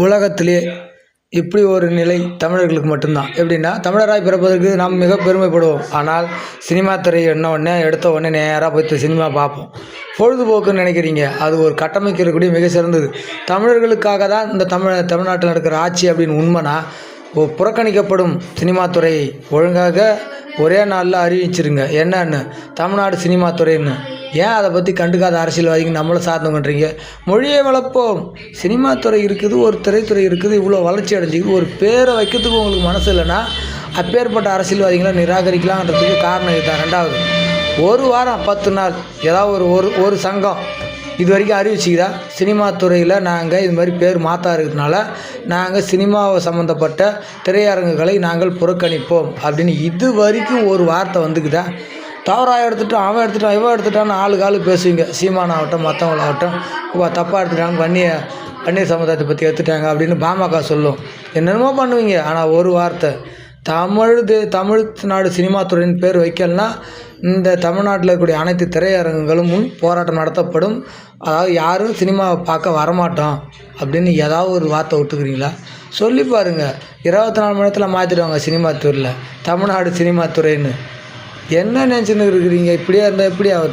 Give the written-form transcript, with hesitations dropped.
உலகத்திலே இப்படி ஒரு நிலை தமிழர்களுக்கு மட்டும்தான். எப்படின்னா, தமிழராய் பிறப்பதற்கு நாம் மிக பெருமைப்படுவோம். ஆனால் சினிமா துறை என்ன உடனே எடுத்த உடனே நேராக போய் சினிமா பார்ப்போம். பொழுதுபோக்குன்னு நினைக்கிறீங்க, அது ஒரு கட்டமைக்கக்கூடிய மிக சிறந்தது. தமிழர்களுக்காக தான் இந்த தமிழ்நாட்டில் நடக்கிற ஆட்சி அப்படின்னு உண்மைனா, புறக்கணிக்கப்படும் சினிமா துறையை ஒழுங்காக ஒரே நாளில் அறிவிச்சிருங்க என்னன்னு, தமிழ்நாடு சினிமா துறைன்னு. ஏன் அதை பற்றி கண்டுக்காத அரசியல்வாதிங்க நம்மளை சார்ந்தம் பண்ணுறீங்க? மொழியை வளர்ப்போம், சினிமா துறை இருக்குது, ஒரு திரைத்துறை இருக்குது, இவ்வளோ வளர்ச்சி அடைஞ்சிக்குது, ஒரு பேரை வைக்கிறதுக்கு உங்களுக்கு மனசு இல்லைன்னா அப்பேற்பட்ட அரசியல்வாதிகளை நிராகரிக்கலான்றதுக்கு காரணம் இதுதான். ரெண்டாவது, ஒரு வாரம் 10 நாள் ஏதாவது ஒரு சங்கம் இது வரைக்கும் அறிவிச்சிக்குதா? சினிமா துறையில் நாங்கள் இது மாதிரி பேர் மாற்றா இருக்கிறதுனால நாங்கள் சினிமாவை சம்மந்தப்பட்ட திரையரங்குகளை நாங்கள் புறக்கணிப்போம் அப்படின்னு இது வரைக்கும் ஒரு வார்த்தை வந்துக்குதா? தவறாக எடுத்துட்டான், அவன் எடுத்துட்டான், இவன் எடுத்துட்டான்னு ஆளு பேசுவீங்க. சீமானாகட்டும் மற்றவங்களாகட்டும் தப்பாக எடுத்துட்டாங்க, வன்னியர் சமுதாயத்தை பற்றி எடுத்துட்டாங்க அப்படின்னு பாமக சொல்லும், என்னென்னமோ பண்ணுவீங்க. ஆனால் ஒரு வார்த்தை தமிழ்நாடு சினிமா துறையின் பேர் வைக்கலன்னா இந்த தமிழ்நாட்டில் இருக்கக்கூடிய அனைத்து திரையரங்குகளும் முன் போராட்டம் நடத்தப்படும். அதாவது யாரும் சினிமாவை பார்க்க வரமாட்டோம் அப்படின்னு ஏதாவது ஒரு வார்த்தை விட்டுக்கிறீங்களா? சொல்லி பாருங்கள். 24 மணி நேரத்தில் மாற்றிடுவாங்க சினிமா துறையில் தமிழ்நாடு சினிமா துறைன்னு. என்ன நினச்சின்னு இருக்கிறீங்க? இப்படியே இருந்தால் எப்படி ஆகுது?